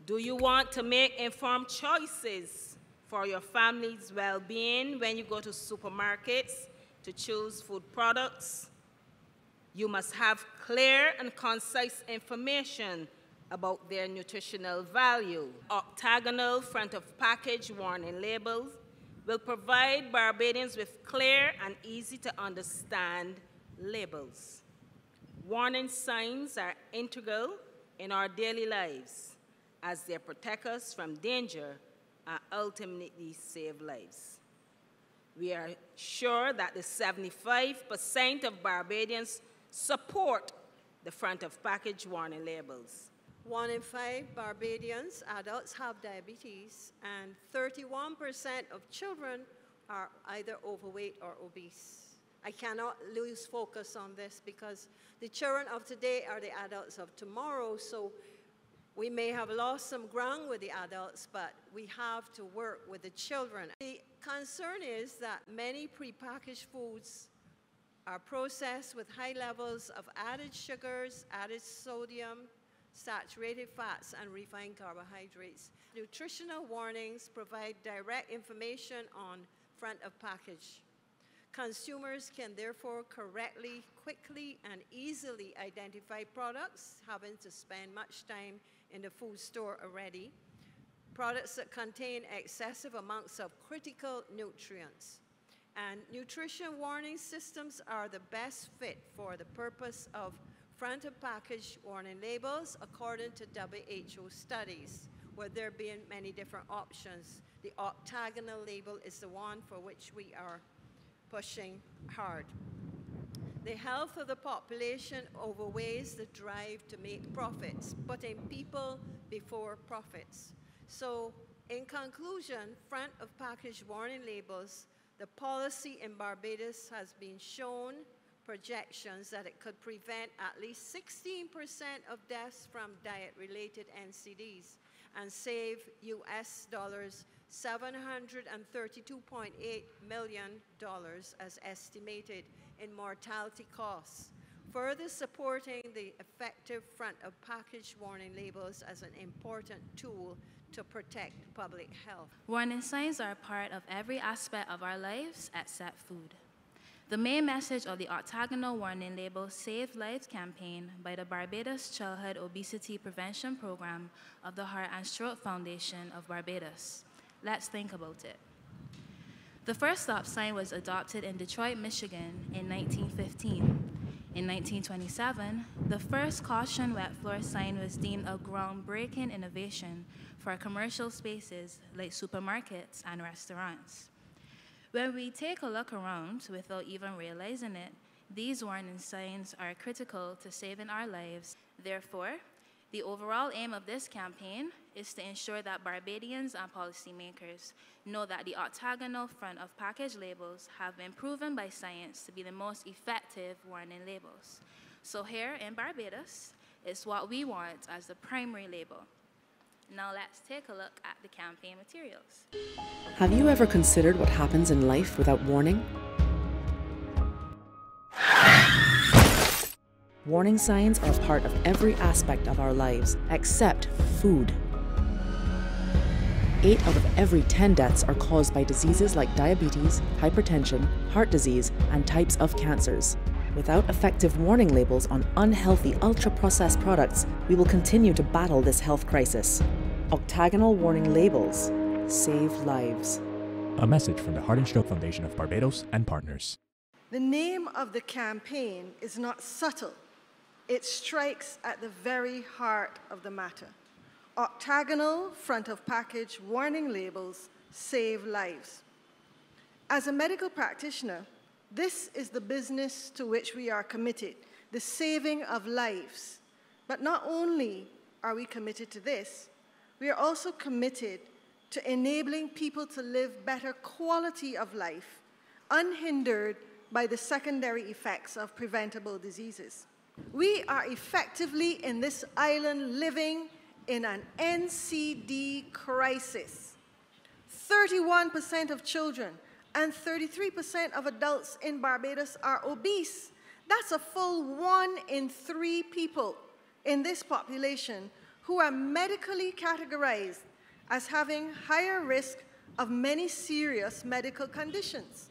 Do you want to make informed choices for your family's well-being when you go to supermarkets to choose food products? You must have clear and concise information about their nutritional value. Octagonal front-of-package warning labels will provide Barbadians with clear and easy-to-understand labels. Warning signs are integral in our daily lives as they protect us from danger and ultimately save lives. We are sure that the 75% of Barbadians support the front-of-package warning labels. 1 in 5 Barbadians, adults, have diabetes, and 31% of children are either overweight or obese. I cannot lose focus on this because the children of today are the adults of tomorrow, so we may have lost some ground with the adults, but we have to work with the children. The concern is that many prepackaged foods are processed with high levels of added sugars, added sodium, saturated fats, and refined carbohydrates. Nutritional warnings provide direct information on front of package. Consumers can therefore correctly, quickly, and easily identify products having to spend much time in the food store already, products that contain excessive amounts of critical nutrients. And nutrition warning systems are the best fit for the purpose of front-of-package warning labels according to WHO studies, where there have been many different options. The octagonal label is the one for which we are pushing hard. The health of the population overweighs the drive to make profits, putting people before profits. So, in conclusion, front-of-package warning labels, the policy in Barbados has been shown projections that it could prevent at least 16% of deaths from diet-related NCDs and save US dollars $732.8 million as estimated in mortality costs, further supporting the effective front-of-package warning labels as an important tool to protect public health. Warning signs are a part of every aspect of our lives except food. The main message of the Octagonal Warning Label Save Lives campaign by the Barbados Childhood Obesity Prevention Program of the Heart&Stroke Foundation of Barbados. Let's think about it. The first stop sign was adopted in Detroit, Michigan in 1915. In 1927, the first caution wet floor sign was deemed a groundbreaking innovation for commercial spaces like supermarkets and restaurants. When we take a look around without even realizing it, these warning signs are critical to saving our lives. Therefore, the overall aim of this campaign is to ensure that Barbadians and policymakers know that the octagonal front-of-package labels have been proven by science to be the most effective warning labels. So here in Barbados is what we want as the primary label. Now let's take a look at the campaign materials. Have you ever considered what happens in life without warning? Warning signs are a part of every aspect of our lives, except food. 8 out of every 10 deaths are caused by diseases like diabetes, hypertension, heart disease, and types of cancers. Without effective warning labels on unhealthy, ultra-processed products, we will continue to battle this health crisis. Octagonal warning labels save lives. A message from the Heart&Stroke Foundation of Barbados and partners. The name of the campaign is not subtle. It strikes at the very heart of the matter. Octagonal front-of-package warning labels save lives. As a medical practitioner, this is the business to which we are committed, the saving of lives. But not only are we committed to this, we are also committed to enabling people to live better quality of life, unhindered by the secondary effects of preventable diseases. We are effectively in this island living in an NCD crisis. 31% of children and 33% of adults in Barbados are obese. That's a full 1 in 3 people in this population who are medically categorized as having higher risk of many serious medical conditions.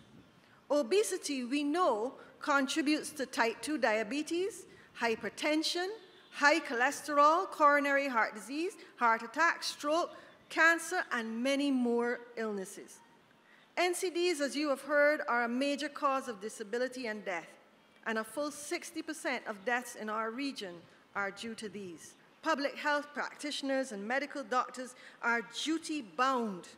Obesity, we know, contributes to type 2 diabetes, hypertension, high cholesterol, coronary heart disease, heart attack, stroke, cancer, and many more illnesses. NCDs, as you have heard, are a major cause of disability and death, and a full 60% of deaths in our region are due to these. Public health practitioners and medical doctors are duty-bound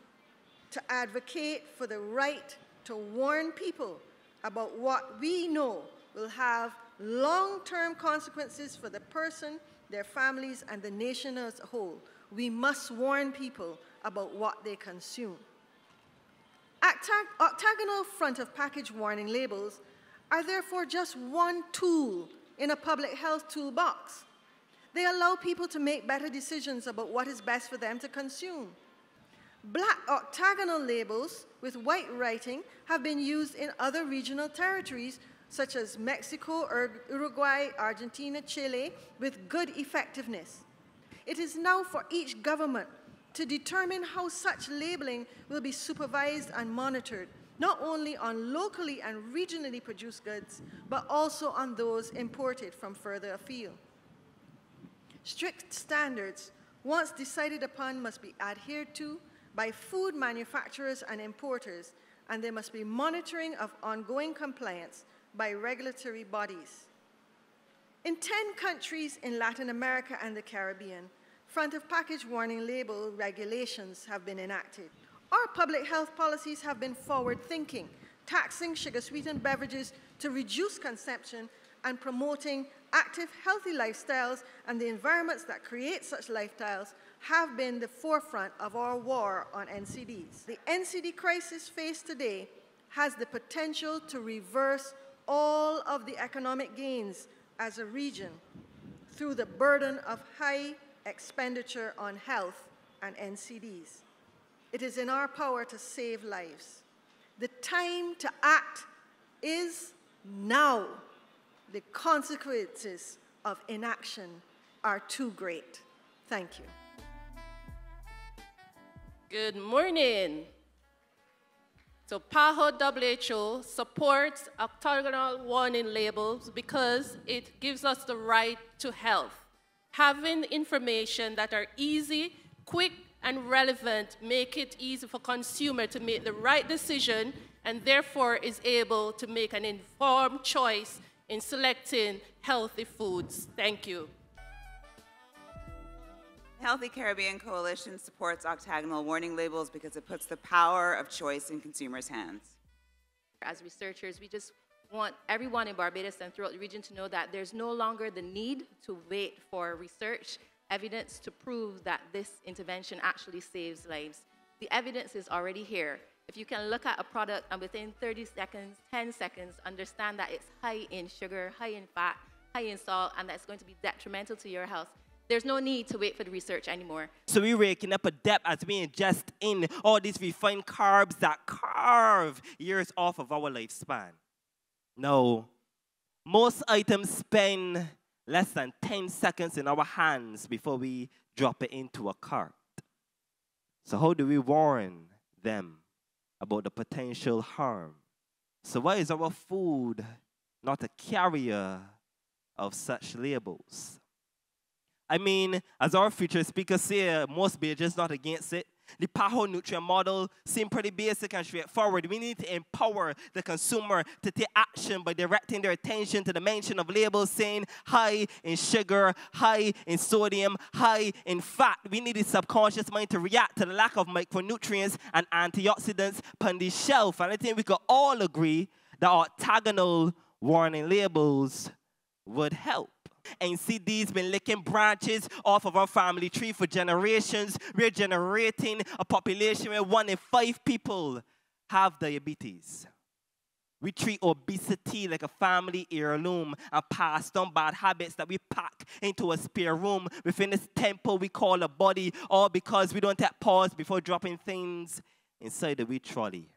to advocate for the right to warn people about what we know will have long-term consequences for the person, their families, and the nation as a whole. We must warn people about what they consume. Octagonal front-of-package warning labels are therefore just one tool in a public health toolbox. They allow people to make better decisions about what is best for them to consume. Black octagonal labels with white writing have been used in other regional territories such as Mexico, Uruguay, Argentina, Chile, with good effectiveness. It is now for each government to determine how such labeling will be supervised and monitored, not only on locally and regionally produced goods, but also on those imported from further afield. Strict standards, once decided upon, must be adhered to by food manufacturers and importers, and there must be monitoring of ongoing compliance by regulatory bodies. In 10 countries in Latin America and the Caribbean, front-of-package warning label regulations have been enacted. Our public health policies have been forward-thinking, taxing sugar-sweetened beverages to reduce consumption and promoting active, healthy lifestyles, and the environments that create such lifestyles have been the forefront of our war on NCDs. The NCD crisis faced today has the potential to reverse all of the economic gains as a region through the burden of high expenditure on health and NCDs. It is in our power to save lives. The time to act is now. The consequences of inaction are too great. Thank you. Good morning. So PAHO WHO supports octagonal warning labels because it gives us the right to health. Having information that are easy, quick, and relevant make it easy for consumer to make the right decision and therefore is able to make an informed choice in selecting healthy foods. Thank you. Healthy Caribbean Coalition supports octagonal warning labels because it puts the power of choice in consumers' hands. As researchers, we just want everyone in Barbados and throughout the region to know that there's no longer the need to wait for research evidence to prove that this intervention actually saves lives. The evidence is already here. If you can look at a product and within 30 seconds, 10 seconds, understand that it's high in sugar, high in fat, high in salt, and that's going to be detrimental to your health, there's no need to wait for the research anymore. So we're raking up a debt as we ingest in all these refined carbs that carve years off of our lifespan. No, most items spend less than 10 seconds in our hands before we drop it into a cart. So how do we warn them about the potential harm? So why is our food not a carrier of such labels? I mean, as our future speakers say, most be just not against it. The PAHO nutrient model seems pretty basic and straightforward. We need to empower the consumer to take action by directing their attention to the mention of labels saying high in sugar, high in sodium, high in fat. We need the subconscious mind to react to the lack of micronutrients and antioxidants on the shelf. And I think we could all agree that octagonal warning labels would help. NCD's been licking branches off of our family tree for generations. We're generating a population where 1 in 5 people have diabetes. We treat obesity like a family heirloom and pass down bad habits that we pack into a spare room within this temple we call a body, all because we don't take pause before dropping things inside the wee trolley.